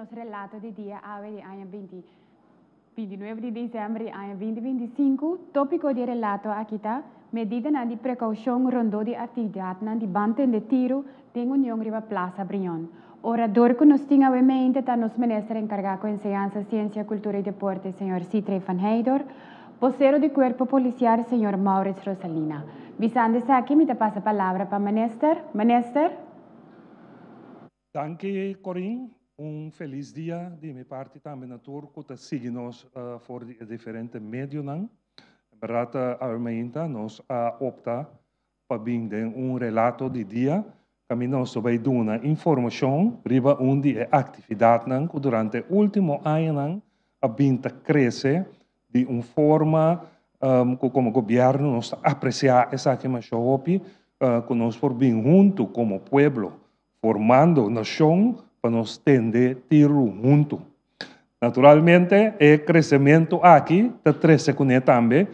nos relato de dia ave de año 29 de dezembro de año 2025. Tópico de relato aqui está medida de precaução rondou de atividade de banten de tiro tem união riba Plaza Brion. Orador que nos tinha em mente está nos ministro encargado com enseñanza, ciência, cultura e deporte, senhor Citre van Heydor. Vocero de Cuerpo Policial, senhor Maurits Rosalina. Visando aqui, me passa a palavra para o ministro. Ministro. Danke, Corinne. Feliz dia de minha parte também na turco que siga-nos por diferentes meios. Verdade, a nós opta para binden relato de dia que nós vai dar uma informação riba onde é atividade que durante o último ano a binta cresce de uma forma que como governo nós apreciar essa que nós que nós por bem junto como pueblo formando nação para nós tender tiro junto. Naturalmente, o crescimento aqui está cresce com ele também,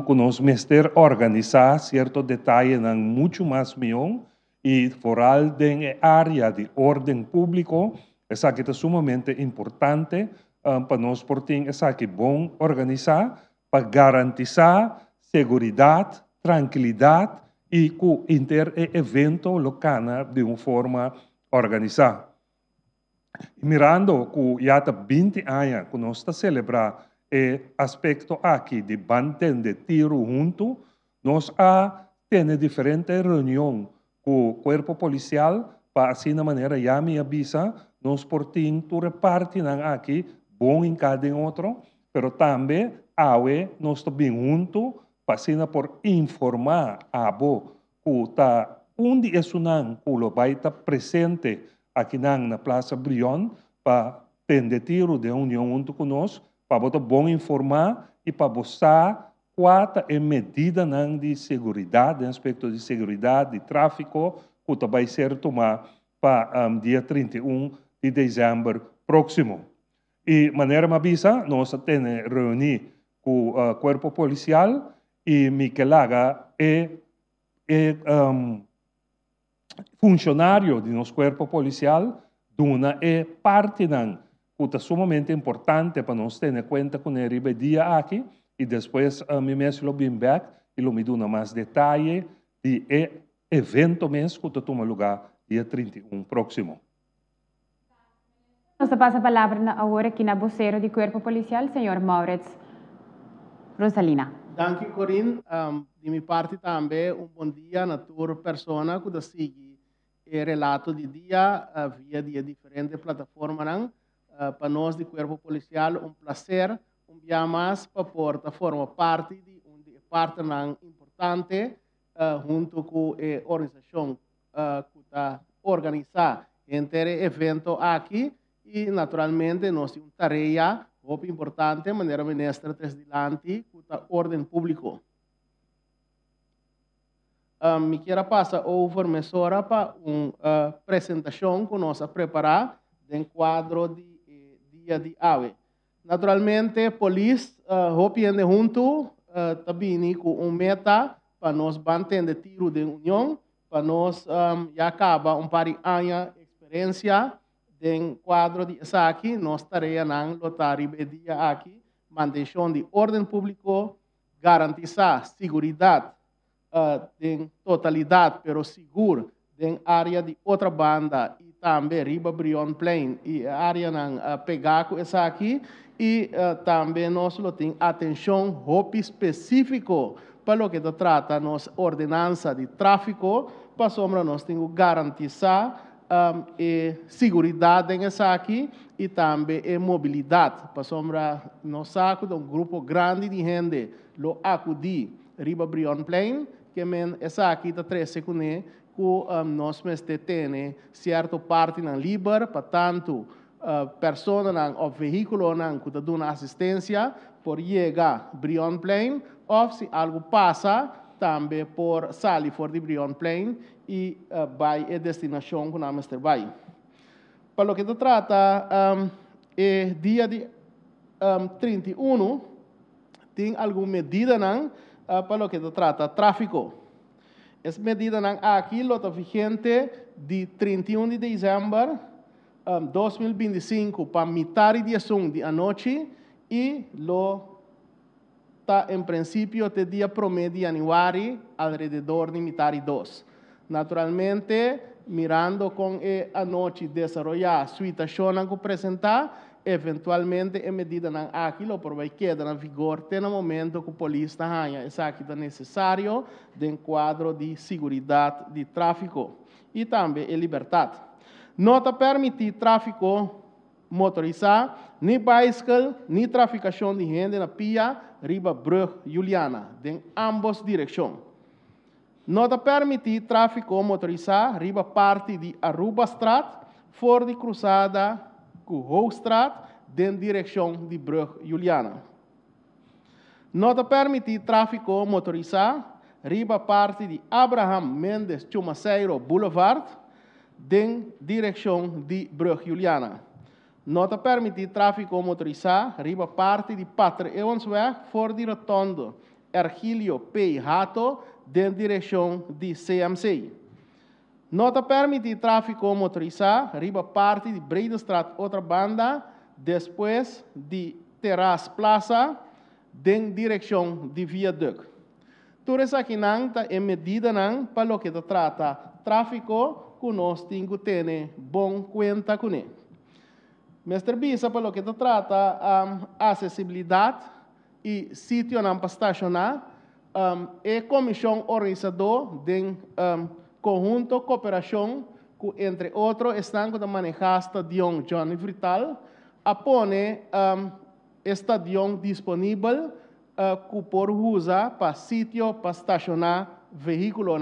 que nós mestre organizar certo detalhe em muito mais milhão e foral da área de ordem público, essa que é sumamente importante para nós por ter essa que bom organizar para garantizar segurança, tranquilidade e com evento local de uma forma organizada. Mirando que já há 20 anos que nós estamos celebrando o aspecto aqui de banten de tiro junto, nós temos diferentes reuniões com o corpo policial para assim de maneira já me avisa, nós por tu reparte aqui bom em cada outro, pero também nós estamos juntos para assim por informar a bo que tá onde é sunan que vai estar presente aqui na Plaza Brion para ter tiro de união junto conosco, para botar bom informar e para mostrar qual é a medida de segurança, de aspecto de segurança, de tráfico, que vai ser tomado para dia 31 de dezembro próximo. E de maneira me avisa, nós temos reunir com o corpo policial e Miquelaga é funcionário de nosso corpo policial, duna é parte que é sumamente importante para nós ter em conta com ele dia aqui e depois me mesmo bem back e me dá mais detalhe de evento mesmo que toma lugar dia 31 próximo. Nós passa a palavra agora aqui na vocero do Corpo Policial, senhor Maurits Rosalina. Danke, Corinne. De minha parte também, bom dia na tua persona que segue o relato de dia via de diferentes plataformas. Para nós, do Corpo Policial, prazer, dia mais para formar parte de parte importante junto com a organização que está organizando entre evento aqui e, naturalmente, nós temos uma tarefa muito importante, de maneira ministra presidente, com a ordem pública. Me quero passar a informação para uma apresentação que nós preparar em quadro de dia de ave. Naturalmente, a polícia hopiende junto também com meta para nós manter de tiro de união, para nós já acaba par de anos de experiência em quadro de aqui, nós tarefa não lotar dia aqui, manutenção de ordem público, garantizar segurança em totalidade, pero seguro, em área de outra banda e também Riba Brion Plain e área não pegar com essa aqui e também nós temos atenção hope específico para o que trata nossa ordenança de tráfico, para sombra nós temos garantizar segurança em essa aqui e também mobilidade. Para sombra nós saco de grupo grande de gente lo acudir Riba Brion Plain, que essa aqui está 13 com ele, que nós temos certa parte na livre, para tanto pessoas ou veículos que dão assistência por chegar Brion Plain, ou se algo passa, também por sair fora de Brion Plain e vai a destinação que nós vai. Para o que se trata, dia de 31, tem alguma medida para o que se trata tráfico. Essa medida aqui está vigente de 31 de dezembro 2025 para mitad de a noche y lo está en principio de día promedio de januario alrededor de mitad de 2. Naturalmente, mirando con anoche desarrollar situación que presentar, eventualmente en medida que aqui lo por vai quedar en vigor no momento que a polícia tenha essa que é necessário de quadro de segurança de tráfico e também a liberdade. Não está permitir tráfico motorizado, nem bicycle, nem traficação de gente na pia, riba Brug Juliana, em ambas direções. Não está permitir tráfico motorizado, riba parte de Aruba Straat, fora de cruzada com Hoogstraat, em direção de Brug Juliana. Não está permitir tráfico motorizado, riba parte de Abraham Mendes Chumaceiro Boulevard, em direção de Brug Juliana. Não está permitir tráfico motorizado, riba parte de Patre Evansweg, fora de Rotondo, Ergilio P. Hato, em direção de CMC. Não está permitir tráfico motorizado, riba parte de Bredestraat, outra banda, depois de Terrace Plaza, em direção de Viaduct. Tudo isso aqui está em medida para o que trata tráfico, que nós temos que ter bom conta com ele. Mestre Bisa, para o que trata acessibilidade e sítio para estacionar, é comissão organizadora de conjunto cooperação, que entre outros estão a manejar estadião Johnny Frital, a pone estadião disponível que por usar para sítio para estacionar veículo.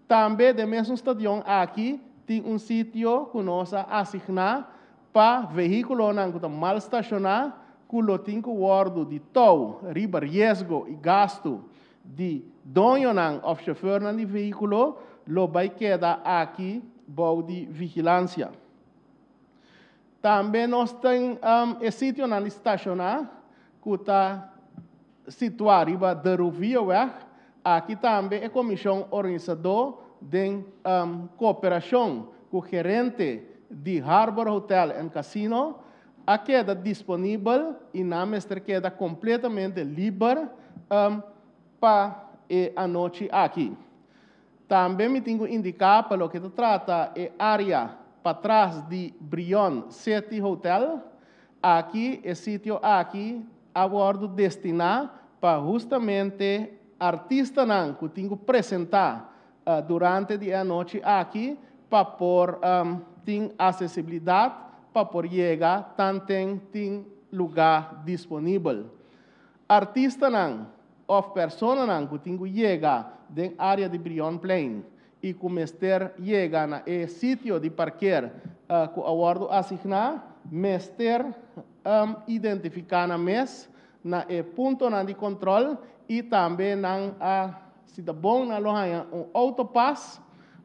Também, do mesmo estadião aqui, tem sítio que nós assignamos para veículo que está mal estacionado, que lo tem que guardar de tow, riba risco e gasto de dono ou chauffeur do veículo, lo vai quedar aqui, para de vigilância. Também nós temos sítio na estacionar, que está situado riba da Ruviaweg. Aqui também é comissão organizadora de cooperação com o gerente de Harbor Hotel and Casino. A queda disponível e na mestre queda completamente livre para a noite aqui. Também me tenho que indicar para o que trata a área para trás de Brion City Hotel. Aqui, é sítio aqui, abordo destinado para justamente artistas que tenho que apresentar durante a noite aqui, para por ter acessibilidade, para por chegar, também tem lugar disponível. Artistas ou pessoas que tenho que chegar da área de Brion Plain e que mestre chega na sítio de parquear que o abordo assignado, mestre identificar na mes na ponto de controle e também se dá bom na loja autopass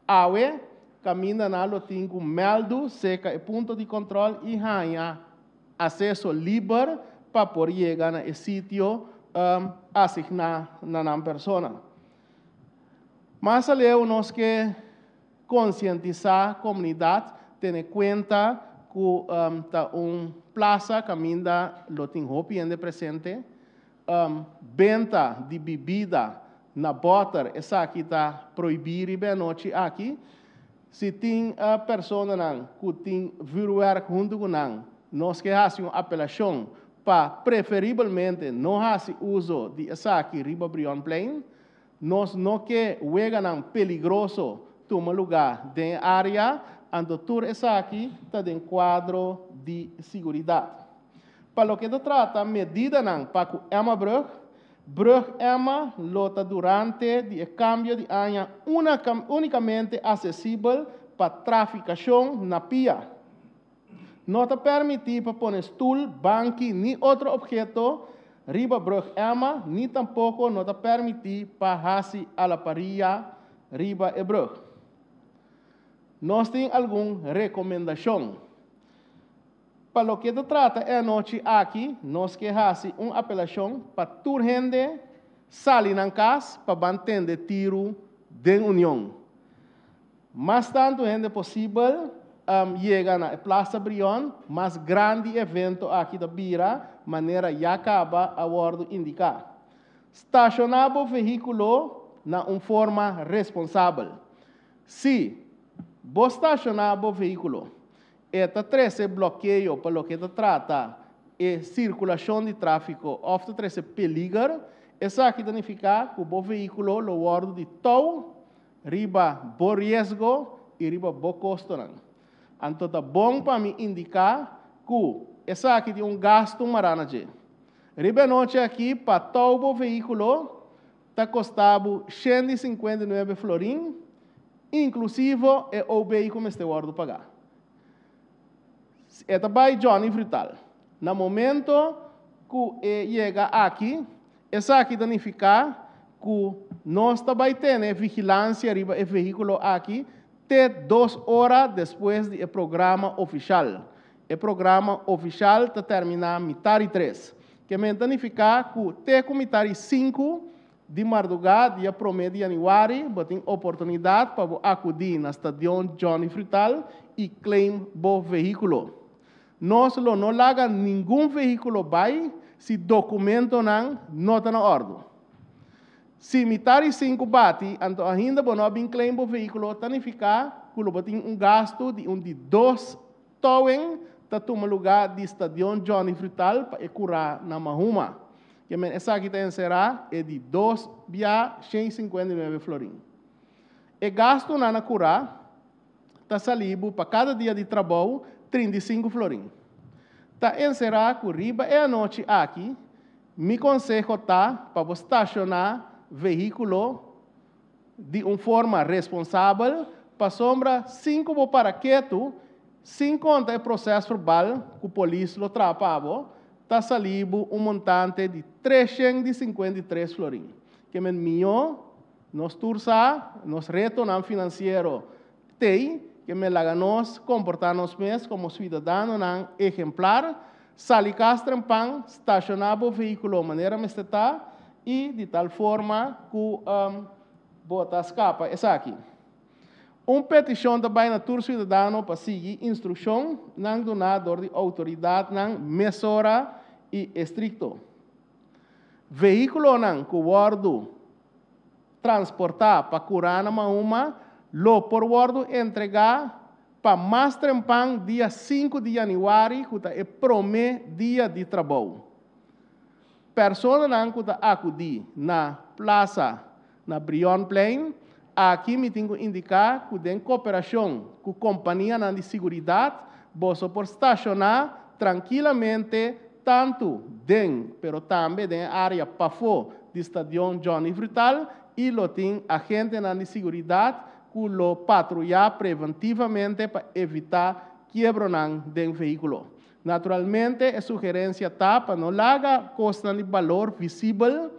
awe caminha na lo tem que meldo seca ponto de controle e hanya acesso livre para por chegar na sítio assignado na persona. Mas além nós que conscientizar a comunidade, ter em conta que tá plaza caminha lo tem hopi presente, venda de bebida na botar essa aqui está proibida bem noite aqui. Se tem pessoas que tem viruer junto com nós que fazem uma apelação para preferivelmente não fazer uso de essa aqui riba Brion Plain. Nós não que juegan peligroso tomar lugar de área, ando tur essa aqui está em quadro de segurança. Para o que se trata, medida para que Emma Brug Emma lota durante o cambio de ano unicamente acessível para traficação na pia. Não está permitido para pôr stool, banco, nem outro objeto riba Brug Emma, nem tampouco não está permitido para fazer a la paria riba e Brug. Nós temos alguma recomendação. Para o que se trata é a noite aqui, nós que fazer uma apelação para toda gente sair na casa para manter tiro de união. Mas tanto gente possível, llegan a Plaza Brión, mais grande evento aqui da Bira, maneira já acaba a bordo indicar. Estacionar o veículo na forma responsável. Se você estacionar o veículo, esta 13 bloqueio para o que trata é circulação de tráfego, ou 13 peligro, essa aqui significa que o veículo lo bordo de tão, riba bo risco e riba bo custo. Então, é bom para me indicar que essa aqui tem gasto maranaje. Riba noite aqui, para todo o veículo, está custando 159 florim, inclusive é o veículo que está guardado pagar. Esta vai Johnny Frital. No momento que chega aqui, essa aqui significa que nós também temos vigilância riba o veículo aqui até 2 horas depois do programa oficial. O programa oficial está terminando metade 3. Que significa que até com metade 5 de madrugada, dia 1 de janeiro, você tem oportunidade para acudir na estação Johnny Frital e claim o veículo. Nós não larga nenhum veículo vai se documento não está na ordem. Se metade 5 bate, então ainda não tem claim o veículo, significa que você tem gasto de 2 towen para tomar lugar de estação Johnny Frital para curar na Mahuma. Que essa aqui será de 2 via 159 florim. E gasto na curar está salido para cada dia de trabalho 35 florim. Está encerrado com riba e a noite aqui, me conselho para você estacionar veículo de forma responsável para sombra 5 para quieto, sem conta o processo verbal que o polícia lo trapava, está salido montante de 353 florim. Que é melhor, nós tursa, nos retorno financeiro tem, que me laga nós comportar-nos mesmo como cidadão exemplar, salir castrempan, estacionar o veículo de maneira mesteta e de tal forma que bota escapa. Essa aqui. Petição também na tur cidadão para seguir instrução não donador de autoridade não mesura e estricto. Veículo não que guardo transportar para curar na uma lo por guardo entregar para mais trempan dia 5 de janeiro, que é o primeiro dia de trabalho. Pessoa não que acudir na plaza, na Brion Plain, aqui me tenho que indicar que tem cooperação com a companhia de segurança, você pode estacionar tranquilamente, tanto dentro, mas também na área para fora do estação Johnny Frital, e lo tem agente de segurança que lo patrulhar preventivamente para evitar quebra do veículo. Naturalmente, a sugerência está para não largar costa de valor visível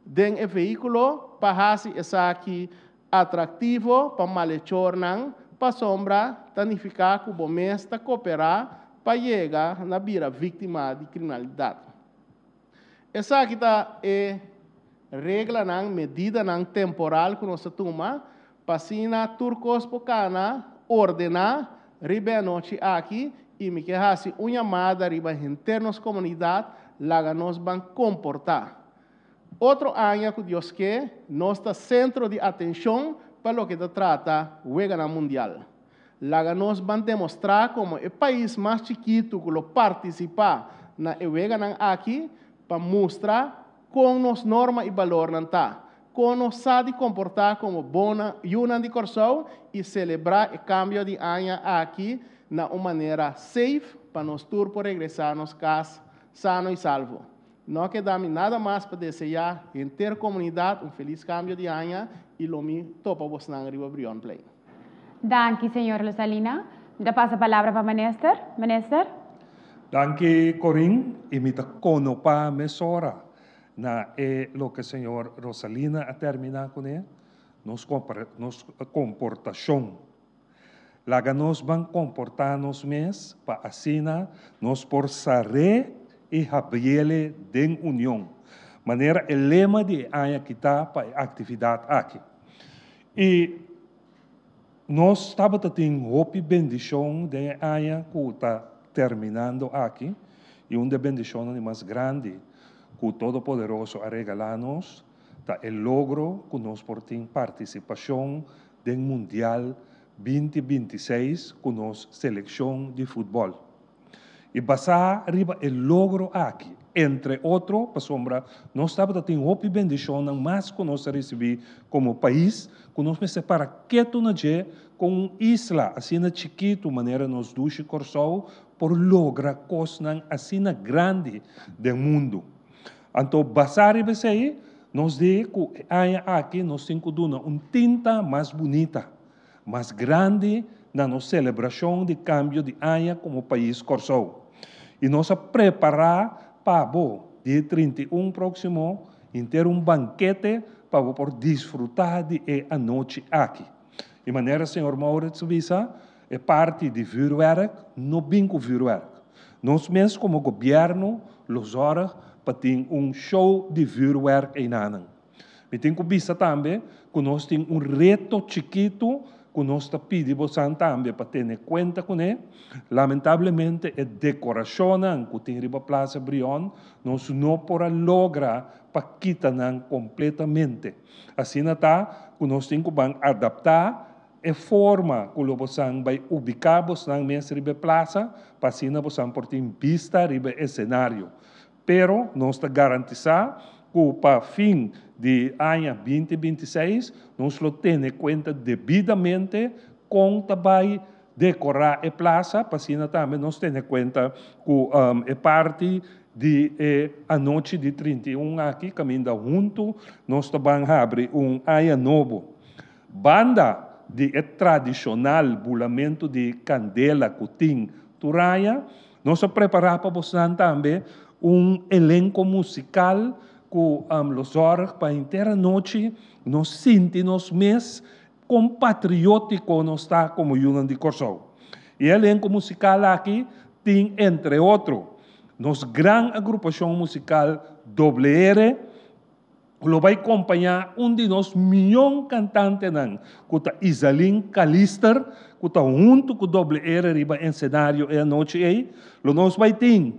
do veículo para fazer essa aqui atrativo para malhechor para sombra significa que o mês está cooperar para chegar na vira vítima de criminalidade. Essa aqui é regra medida temporal que nós tomamos Pasina turcos pocana ordenar riba a noite aqui e me quehasse uma chamada riba internos comunidade laga nos van comportar. Outro ano que Deus quer, nós está centro de atenção para o que se trata o mundial. Laga nos van demonstrar como o país mais chiquito que lo participa na Wegana aqui para mostrar com nos norma e valor não tá. Como sabe comportar como bona una de corso e celebrar o cambio de ano aqui na uma maneira safe para nós todos por regressar nos casa sano e salvo. Não queda nada mais para desejar inteira comunidade feliz cambio de ano e lo mi topa vos na Riba Brion Play. Danke, senhor Rosalina. Da passa a palavra para minister. Minister. Danke, Corinne. Imita conopa mesora. Na lo que o senhor Rosalina a terminar com ele, nos comportação. Laga nos van comportar-nos mesmo para assina nos por sare e habriele den união. Maneira o lema de aia que está para atividade aqui. E nós estamos tendo hope bendição de aia que está terminando aqui, e uma bendição mais grande que o Todo-Poderoso a regalar-nos, está o logro que nós por ter participação do Mundial 2026 com nossa seleção de futebol. E basar arriba o logro aqui. Entre outros, para sombra, nós estamos tendo hope bendição, mais que nós recebemos como país, que nós me separa quieto na dia com uma isla, assim na chiquito, maneira nos duche corsou, por lograr coisas assim grande do mundo. Então, basar arriba isso aí, nós diz que aqui nós temos que dar uma tinta mais bonita, mais grande na nossa celebração de cambio de aia como país corsou. E nós preparar para dia 31 próximo, ter um banquete para por desfrutar de a noite aqui. De maneira, senhor Maurits Visa, é parte de vuurwerk, não bingo vuurwerk. Nós mesmos como governo, los horas para ter um show de vuurwerk em Anang. E tem que visa também que nós temos um reto chiquito que nós está pedindo também para ter conta com ele. Lamentavelmente, a decoração que tem na Plaza Brion, nós não podemos lograr para quitar completamente. Assim está, que nós temos que adaptar a forma que nós vai ubicar na plaza, para assim nós por ter vista no cenário. Pero nós está garantizar que para fim de ano 2026, nós lo temos conta devidamente com também decorar a plaza, para assim também nós temos conta que é parte de a noite de 31 aqui, caminhando junto, nós também abrir ano novo. Banda de tradicional bulamento de candela, cutim, turaya, nós preparar para você também elenco musical que los horas para inteira noite nos sentimos mais compatriótico nos está como Yunan de Corsou. E o elenco musical aqui tem, entre outros, nos grande agrupação musical WR, que vai acompanhar de nós milhões cantantes, que está Isalin Calister, que está junto com o WR riba em cenário e a noite aí, nós vai ter, no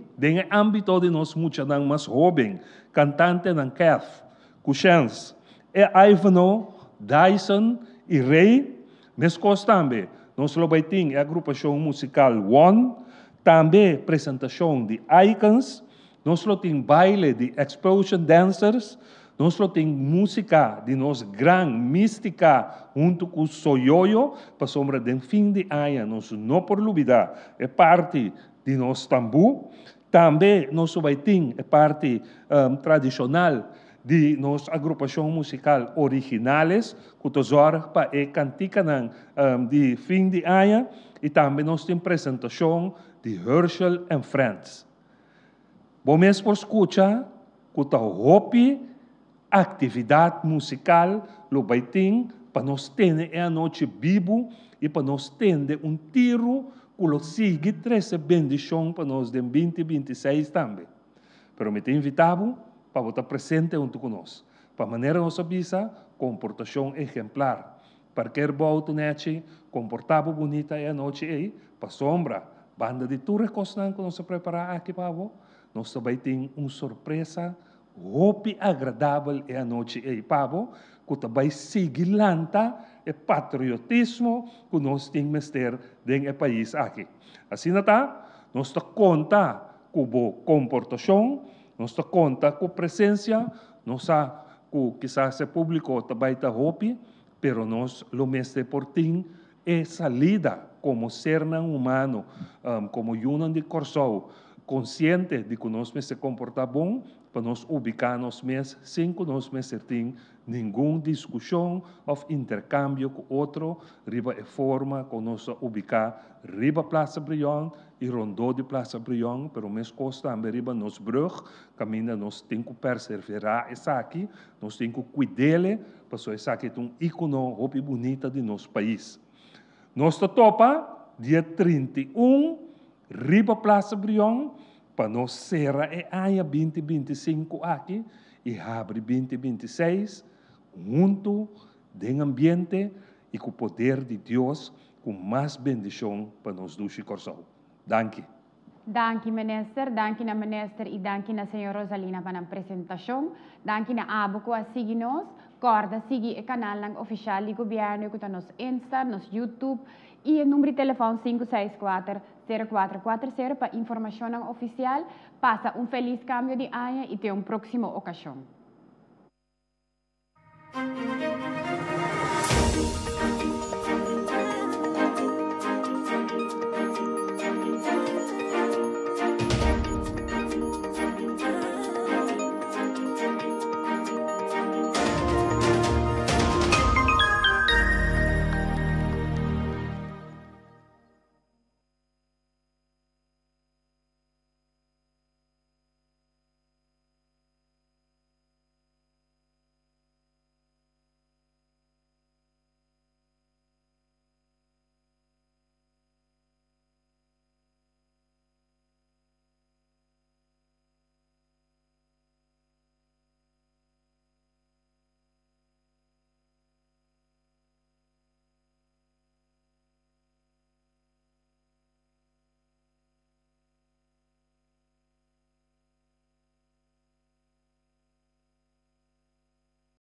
âmbito de nós muitos mais jovens, cantante ng Kath, Kushens, e Ivano, Dyson e Ray, mescos também. Nós vai ter a agrupação musical One, também apresentação de Icons, nós temos baile de Explosion Dancers, nós temos música de nós gran mística junto com o Soyoyo, para sombra do fim de ano, nós não por olvidar, é parte de nós tambu. Também nós vai ter a parte tradicional de nossa agrupação musical originales, que nós para a cantica de fim de ano, e também nós temos apresentação de Herschel and Friends. Bom mês por escutar, que está hopi, atividade musical, lo vai ter, para nós ter a noite vivo e para nós ter tiro que sigue 13 bendição para nós de 2026 também. Pero me te invitamos para estar presente junto conosco. Para maneira nossa visa, comportação exemplar. Para que volta nete, comportável bonita é a noite aí, para sombra, banda de tudo recostando que nós preparar aqui para nós também tem uma surpresa, hope agradável é a noite aí, Pavo, que também seguir lanta e patriotismo que nós temos que ter dentro do país aqui. Assim está, nós está conta com a comportação, nós está conta com a presença, nós está com quizás o público também está hope, pero nós lo mais importante é salida como ser humano, como Yunan de Corsou, consciente de que nós se comportar bom, para nós ubicar-nos mesmos, sem que nós ter nenhuma discussão ou intercâmbio com outro, riba a forma que nós ubicar riba Plaza Brion e rondou de Plaza Brion, pero mesmo costa também riba nos brug, caminha nós temos que perseverar essa aqui, nós temos que cuidar, para que essa aqui é um ícone hopi bonita de nosso país. Nós topa dia 31 riba Plaza Brion, para nós serra é ano 2025 aqui e abre 2026 junto do ambiente e com o poder de Deus, com mais bendição para nós do coração. Danke. Danke, minister. Danke na minister e danke na senhora Rosalina para a apresentação. Danke na abo a seguir-nos. Corda, siga o canal oficial do governo, que está nos Insta, nos YouTube e o número de telefone 564-0440 para informação oficial. Passa feliz cambio de ano e até uma próxima ocasião.